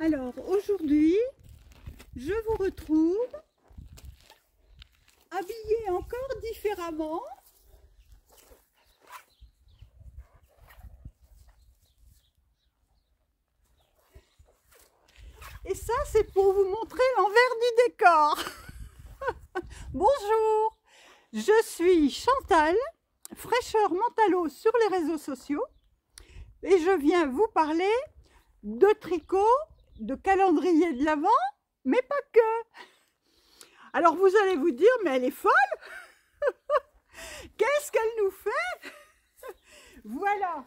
Alors aujourd'hui, je vous retrouve habillée encore différemment. Et ça, c'est pour vous montrer l'envers du décor. Bonjour, je suis Chantal, fraîcheur Mentalo sur les réseaux sociaux. Et je viens vous parler de tricot, de calendrier de l'Avent, mais pas que. Alors vous allez vous dire, mais elle est folle. Qu'est-ce qu'elle nous fait? Voilà.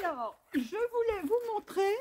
Alors, je voulais vous montrer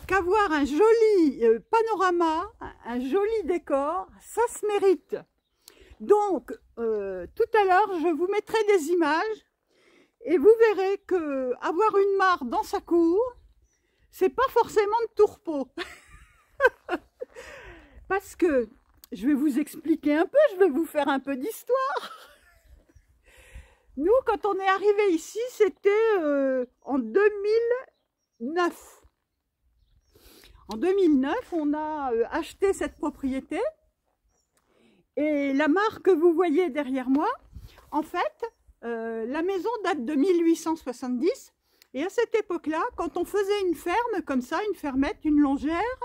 qu'avoir un joli panorama, un joli décor, ça se mérite. Donc, tout à l'heure, je vous mettrai des images et vous verrez que avoir une mare dans sa cour, c'est pas forcément de tourpeau. Parce que, je vais vous expliquer un peu, je vais vous faire un peu d'histoire. Nous, quand on est arrivé ici, c'était en 2009. En 2009, on a acheté cette propriété. Et la mare que vous voyez derrière moi, en fait, la maison date de 1870. Et à cette époque-là, quand on faisait une ferme comme ça, une fermette, une longère,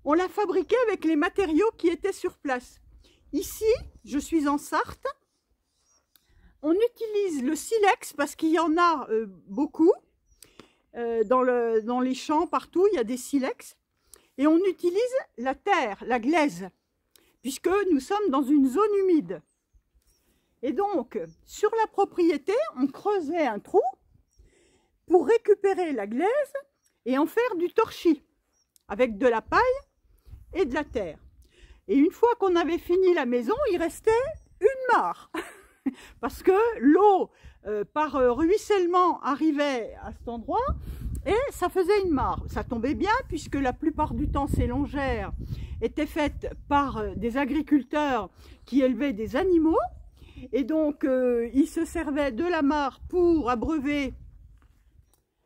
on la fabriquait avec les matériaux qui étaient sur place. Ici, je suis en Sarthe. On utilise le silex parce qu'il y en a beaucoup. Dans les champs, partout, il y a des silex. Et on utilise la terre, la glaise, puisque nous sommes dans une zone humide. Et donc, sur la propriété, on creusait un trou pour récupérer la glaise et en faire du torchis, avec de la paille et de la terre. Et une fois qu'on avait fini la maison, il restait une mare. Parce que l'eau, par ruissellement, arrivait à cet endroit et ça faisait une mare. Ça tombait bien puisque la plupart du temps, ces longères étaient faites par des agriculteurs qui élevaient des animaux. Et donc, ils se servaient de la mare pour abreuver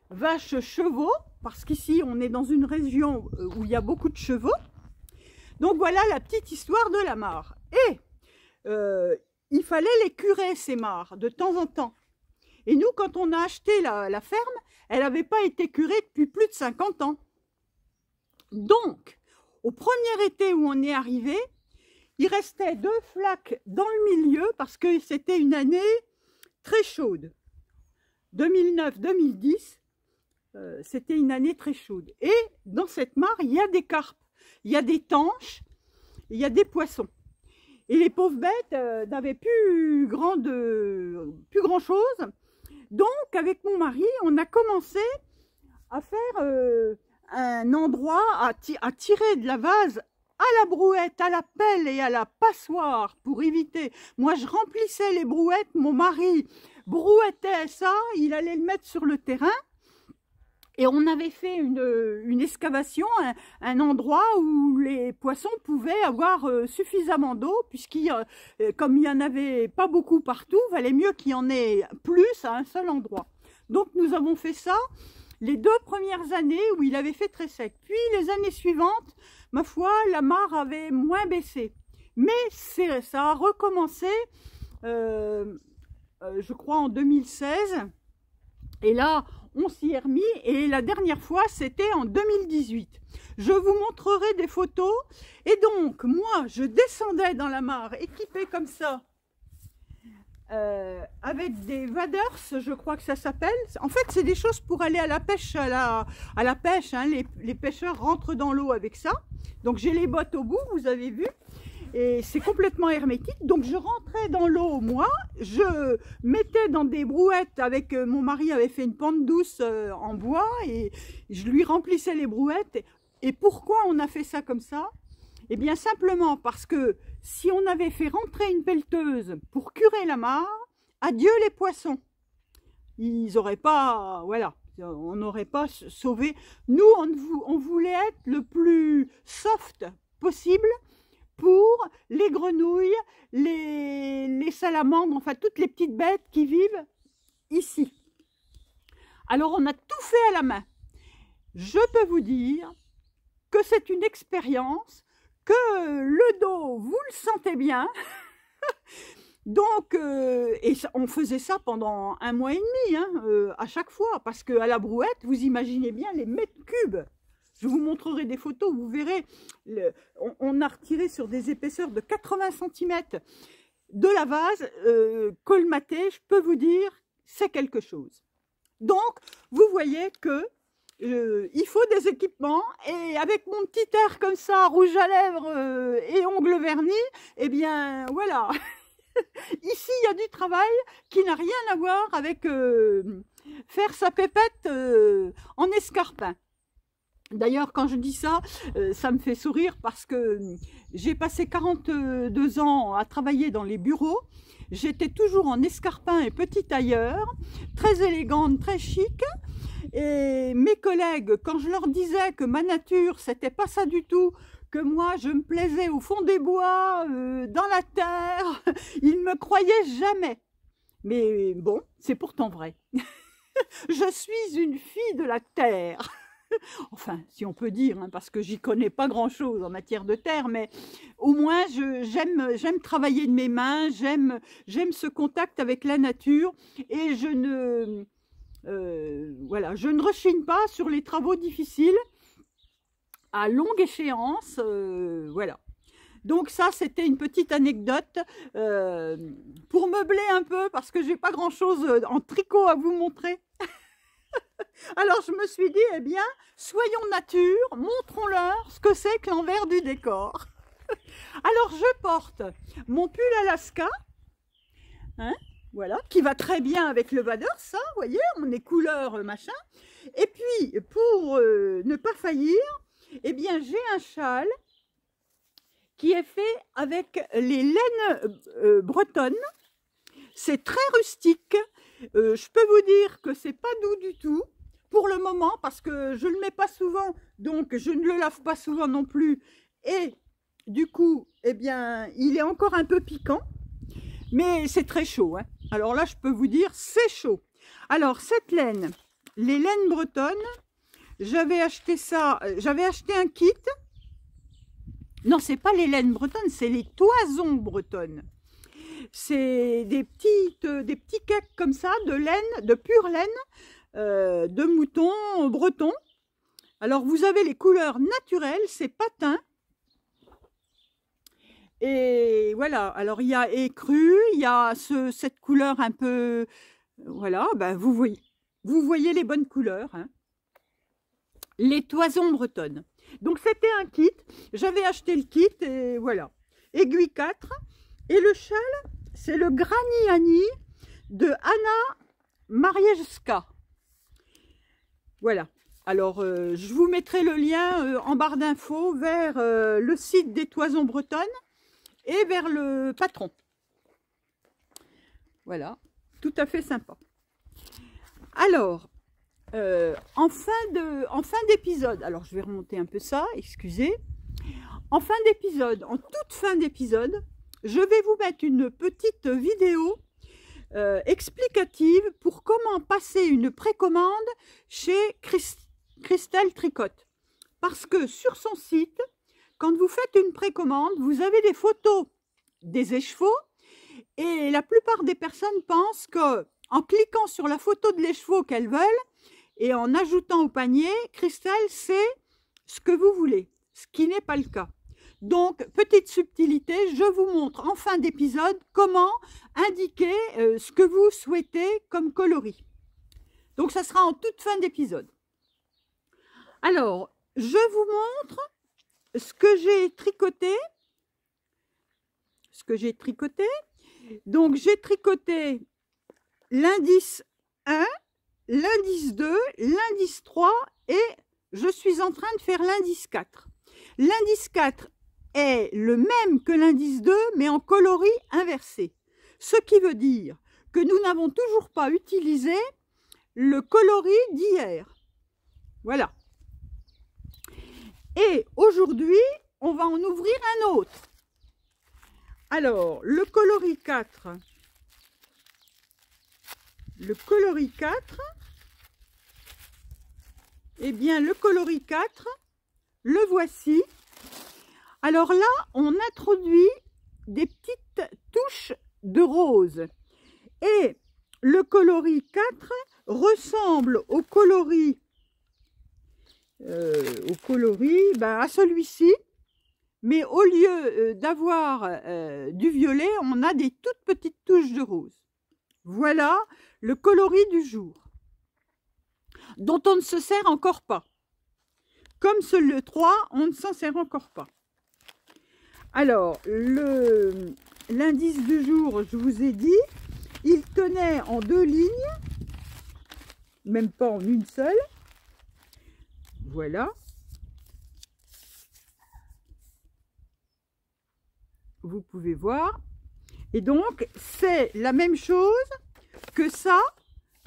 vaches, chevaux, parce qu'ici, on est dans une région où il y a beaucoup de chevaux. Donc, voilà la petite histoire de la mare. Et il fallait les curer, ces mares, de temps en temps. Et nous, quand on a acheté la ferme, elle n'avait pas été curée depuis plus de 50 ans. Donc, au premier été où on est arrivé, il restait 2 flaques dans le milieu parce que c'était une année très chaude. 2009-2010, c'était une année très chaude. Et dans cette mare, il y a des carpes, il y a des tanches, il y a des poissons. Et les pauvres bêtes n'avaient plus grand-chose. Donc, avec mon mari, on a commencé à faire un endroit à tirer de la vase à la brouette, à la pelle et à la passoire pour éviter. Moi, je remplissais les brouettes, mon mari brouettait ça, il allait le mettre sur le terrain. Et on avait fait une excavation, un endroit où les poissons pouvaient avoir suffisamment d'eau, comme il n'y en avait pas beaucoup partout, il valait mieux qu'il y en ait plus à un seul endroit. Donc nous avons fait ça les 2 premières années où il avait fait très sec. Puis les années suivantes, ma foi, la mare avait moins baissé. Mais ça a recommencé, je crois, en 2016. Et là, on s'y est remis et la dernière fois, c'était en 2018. Je vous montrerai des photos. Et donc, moi, je descendais dans la mare équipée comme ça, avec des waders, je crois que ça s'appelle. En fait, c'est des choses pour aller à la pêche, à la pêche. Hein. Les pêcheurs rentrent dans l'eau avec ça. Donc, j'ai les bottes au bout, vous avez vu. Et c'est complètement hermétique. Donc je rentrais dans l'eau, moi, je mettais dans des brouettes avec mon mari avait fait une pente douce en bois et je lui remplissais les brouettes. Et pourquoi on a fait ça comme ça? Eh bien simplement parce que si on avait fait rentrer une pelleteuse pour curer la mare, adieu les poissons. Ils n'auraient pas, voilà, on n'aurait pas sauvé. Nous, on voulait être le plus soft possible pour les grenouilles, les salamandres, enfin toutes les petites bêtes qui vivent ici. Alors on a tout fait à la main. Je peux vous dire que c'est une expérience, que le dos, vous le sentez bien. Donc, et on faisait ça pendant 1 mois et demi, hein, à chaque fois, parce qu'à la brouette, vous imaginez bien les mètres cubes. Je vous montrerai des photos, vous verrez, on a retiré sur des épaisseurs de 80 cm de la vase, colmaté, je peux vous dire, c'est quelque chose. Donc, vous voyez que il faut des équipements, et avec mon petit air comme ça, rouge à lèvres et ongles vernis, eh bien, voilà. Ici, il y a du travail qui n'a rien à voir avec faire sa pépette en escarpin. D'ailleurs, quand je dis ça, ça me fait sourire parce que j'ai passé 42 ans à travailler dans les bureaux. J'étais toujours en escarpin et petit tailleur, très élégante, très chic. Et mes collègues, quand je leur disais que ma nature, c'était pas ça du tout, que moi, je me plaisais au fond des bois, dans la terre, ils ne me croyaient jamais. Mais bon, c'est pourtant vrai. Je suis une fille de la terre. Enfin, si on peut dire, hein, parce que j'y connais pas grand-chose en matière de terre, mais au moins, j'aime travailler de mes mains, j'aime ce contact avec la nature, et voilà, je ne rechigne pas sur les travaux difficiles à longue échéance, voilà. Donc ça, c'était une petite anecdote pour meubler un peu, parce que j'ai pas grand-chose en tricot à vous montrer. Alors je me suis dit, eh bien, soyons nature, montrons-leur ce que c'est que l'envers du décor. Alors je porte mon pull Alaska, hein, voilà, qui va très bien avec le vador, ça, vous voyez, on est couleur machin. Et puis, pour ne pas faillir, eh bien, j'ai un châle qui est fait avec les laines bretonnes. C'est très rustique. Je peux vous dire que c'est pas doux du tout pour le moment, parce que je ne le mets pas souvent, donc je ne le lave pas souvent non plus. Et du coup, eh bien, il est encore un peu piquant, mais c'est très chaud, hein. Alors là, je peux vous dire, c'est chaud. Alors, cette laine, les laines bretonnes, j'avais acheté ça, j'avais acheté un kit. Non, c'est pas les laines bretonnes, c'est les toisons bretonnes. C'est des petits cakes comme ça, de laine, de pure laine, de mouton breton. Alors, vous avez les couleurs naturelles, c'est patins. Et voilà, alors il y a écru, il y a cette couleur un peu, voilà, ben vous voyez les bonnes couleurs, hein. Les toisons bretonnes. Donc c'était un kit, j'avais acheté le kit et voilà. Aiguille 4, et le châle, c'est le Granny Annie de Anna Mariejska. Voilà. Alors, je vous mettrai le lien en barre d'infos vers le site des toisons bretonnes et vers le patron. Voilà, tout à fait sympa. Alors, en fin d'épisode, alors je vais remonter un peu ça, excusez. En fin d'épisode, en toute fin d'épisode, je vais vous mettre une petite vidéo explicative pour comment passer une précommande chez Christelle Tricotte. Parce que sur son site, quand vous faites une précommande, vous avez des photos des écheveaux et la plupart des personnes pensent qu'en cliquant sur la photo de l'écheveau qu'elles veulent et en ajoutant au panier, Christelle sait ce que vous voulez, ce qui n'est pas le cas. Donc, petite subtilité, je vous montre en fin d'épisode comment indiquer ce que vous souhaitez comme coloris. Donc, ça sera en toute fin d'épisode. Alors, je vous montre ce que j'ai tricoté. Donc, j'ai tricoté l'indice 1, l'indice 2, l'indice 3 et je suis en train de faire l'indice 4. L'indice 4 est le même que l'indice 2, mais en coloris inversé. Ce qui veut dire que nous n'avons toujours pas utilisé le coloris d'hier. Voilà. Et aujourd'hui, on va en ouvrir un autre. Alors, le coloris 4. Le coloris 4, Eh bien, le coloris 4, le voici. Alors là, on introduit des petites touches de rose. Et le coloris 4 ressemble au coloris à celui-ci. Mais au lieu d'avoir du violet, on a des toutes petites touches de rose. Voilà le coloris du jour, dont on ne se sert encore pas. Comme le 3, on ne s'en sert encore pas. Alors, l'indice du jour, je vous ai dit, il tenait en 2 lignes, même pas en une seule. Voilà. Vous pouvez voir. Et donc, c'est la même chose que ça,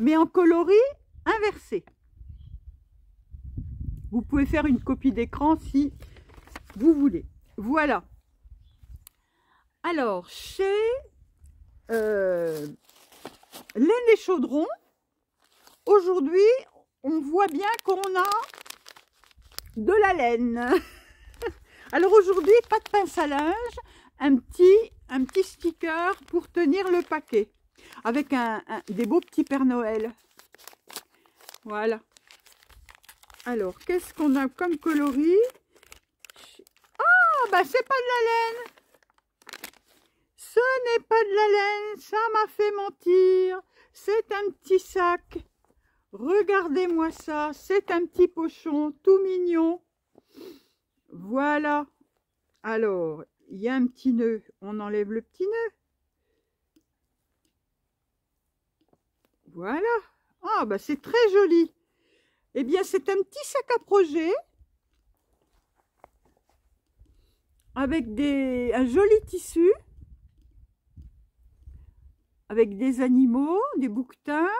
mais en coloris inversé. Vous pouvez faire une copie d'écran si vous voulez. Voilà. Alors, chez Laine et Chaudron, aujourd'hui, on voit bien qu'on a de la laine. Alors aujourd'hui, pas de pince à linge, un petit sticker pour tenir le paquet, avec des beaux petits Père Noël. Voilà. Alors, qu'est-ce qu'on a comme coloris? Ah, bah c'est pas de la laine. Ce n'est pas de la laine, ça m'a fait mentir. C'est un petit sac. Regardez-moi ça, c'est un petit pochon tout mignon. Voilà. Alors, il y a un petit nœud. On enlève le petit nœud. Voilà. Ah, bah c'est très joli. Eh bien, c'est un petit sac à projet avec un joli tissu, avec des animaux, des bouquetins,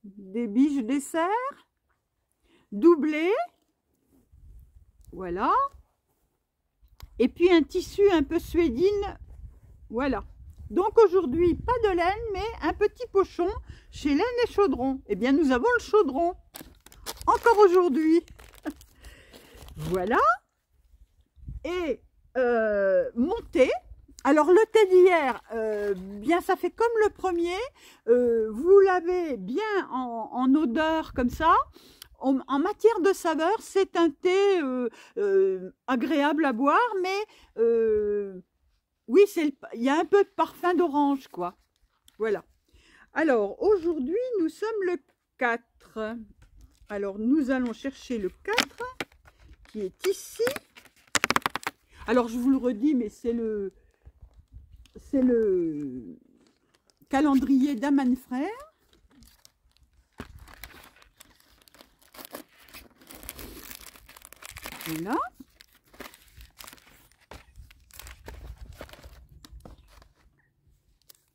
des biches dessert, doublé. Voilà. Et puis un tissu un peu suédine. Voilà. Donc aujourd'hui, pas de laine, mais un petit pochon chez Laine et Chaudron. Eh bien, nous avons le chaudron. Encore aujourd'hui. Voilà. Et monté. Alors le thé d'hier, bien ça fait comme le premier. Vous l'avez bien en odeur comme ça. En matière de saveur, c'est un thé agréable à boire, mais oui, il y a un peu de parfum d'orange, quoi. Voilà. Alors, aujourd'hui, nous sommes le 4. Alors, nous allons chercher le 4, qui est ici. Alors, je vous le redis, mais c'est le calendrier d'Aman Frères. Voilà.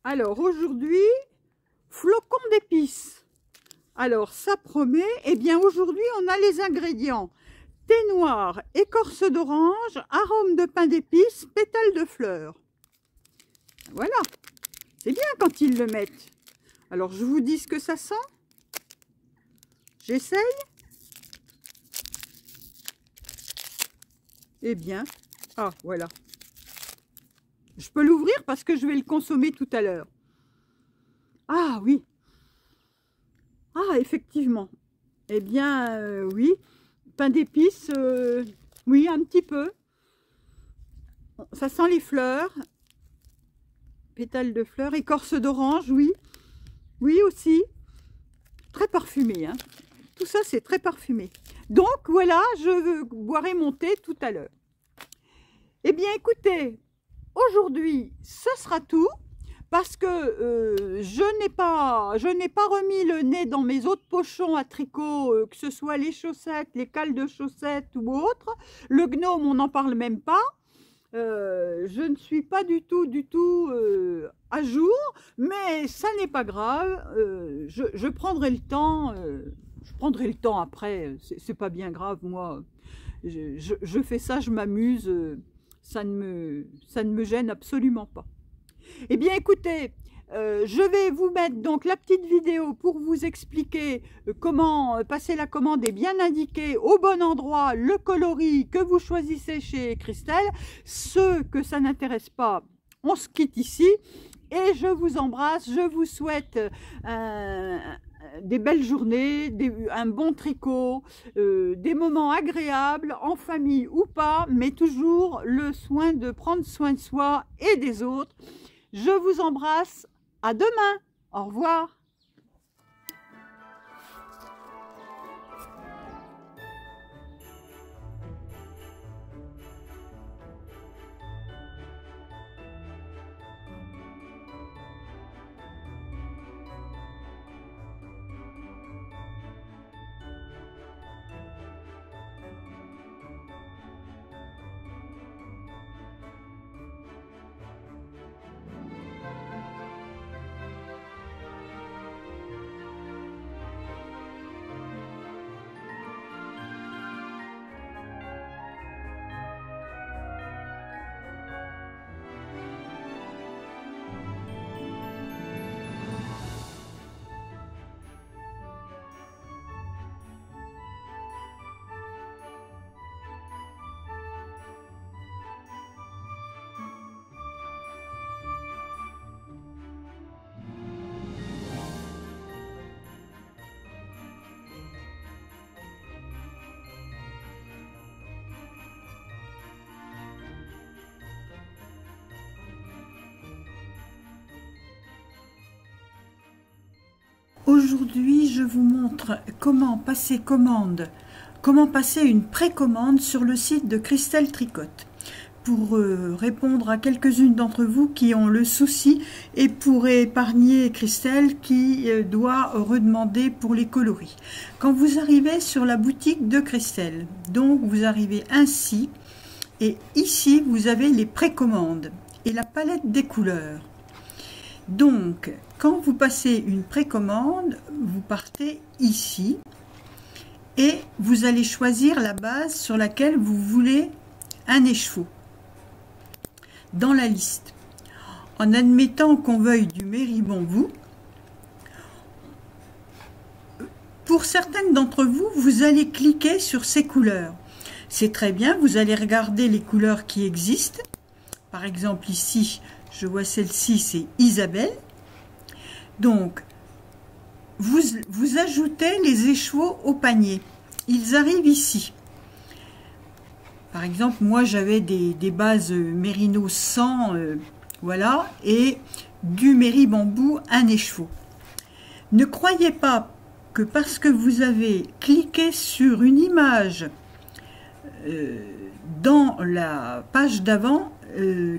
Alors aujourd'hui, flocons d'épices. Alors ça promet. Eh bien aujourd'hui, on a les ingrédients. Thé noir, écorce d'orange, arôme de pain d'épices, pétales de fleurs. Voilà. C'est bien quand ils le mettent. Alors je vous dis ce que ça sent. J'essaye. Eh bien, ah voilà. Je peux l'ouvrir parce que je vais le consommer tout à l'heure. Ah oui. Ah effectivement. Eh bien oui. Pain d'épices, oui un petit peu. Ça sent les fleurs. Pétales de fleurs. Écorce d'orange, oui. Oui aussi. Très parfumé. Hein. Tout ça c'est très parfumé. Donc voilà, je boirai mon thé tout à l'heure. Eh bien écoutez, aujourd'hui ce sera tout parce que je n'ai pas remis le nez dans mes autres pochons à tricot, que ce soit les chaussettes, les cales de chaussettes ou autres. Le gnome, on n'en parle même pas. Je ne suis pas du tout à jour, mais ça n'est pas grave. Je prendrai le temps. Je prendrai le temps après, c'est pas bien grave, moi, je fais ça, je m'amuse, ça ne me gêne absolument pas. Eh bien écoutez, Je vais vous mettre donc la petite vidéo pour vous expliquer comment passer la commande et bien indiquer au bon endroit le coloris que vous choisissez chez Christelle. Ceux que ça n'intéresse pas, on se quitte ici. Et je vous embrasse, je vous souhaite des belles journées, un bon tricot, des moments agréables, en famille ou pas, mais toujours le soin de prendre soin de soi et des autres. Je vous embrasse, à demain, au revoir. Aujourd'hui, je vous montre comment passer commande, comment passer une précommande sur le site de Christelle Tricotte. Pour répondre à quelques-unes d'entre vous qui ont le souci et pour épargner Christelle qui doit redemander pour les coloris. Quand vous arrivez sur la boutique de Christelle, donc vous arrivez ainsi et ici vous avez les précommandes et la palette des couleurs. Donc, quand vous passez une précommande, vous partez ici et vous allez choisir la base sur laquelle vous voulez un écheveau dans la liste. En admettant qu'on veuille du Merry Bambou, pour certaines d'entre vous, vous allez cliquer sur ces couleurs. C'est très bien, vous allez regarder les couleurs qui existent. Par exemple ici, je vois celle-ci, c'est Isabelle. Donc, vous ajoutez les écheveaux au panier. Ils arrivent ici. Par exemple, moi j'avais des bases Mérino 100, voilà, et du Merry Bambou, un écheveau. Ne croyez pas que parce que vous avez cliqué sur une image dans la page d'avant,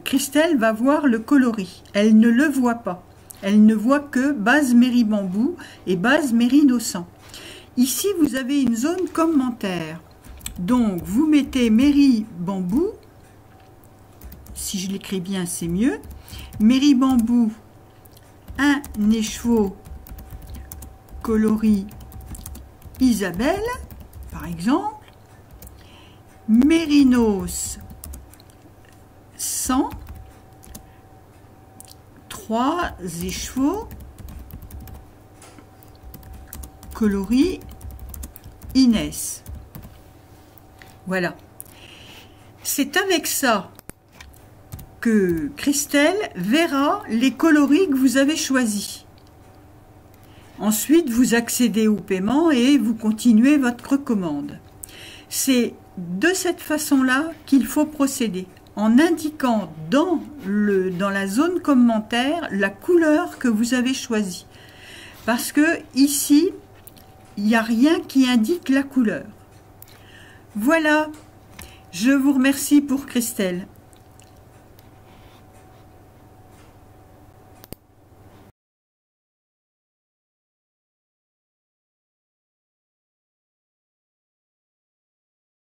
Christelle va voir le coloris. Elle ne le voit pas. Elle ne voit que base Merry Bambou et base Mérino 100. Ici, vous avez une zone commentaire. Donc, vous mettez Merry Bambou. Si je l'écris bien, c'est mieux. Merry Bambou, un écheveau coloris Isabelle, par exemple. Mérinos 100. 3 écheveaux coloris Inès. Voilà. C'est avec ça que Christelle verra les coloris que vous avez choisis. Ensuite, vous accédez au paiement et vous continuez votre commande. C'est de cette façon-là qu'il faut procéder, en indiquant dans la zone commentaire la couleur que vous avez choisie. Parce que ici, il n'y a rien qui indique la couleur. Voilà, je vous remercie pour Christelle.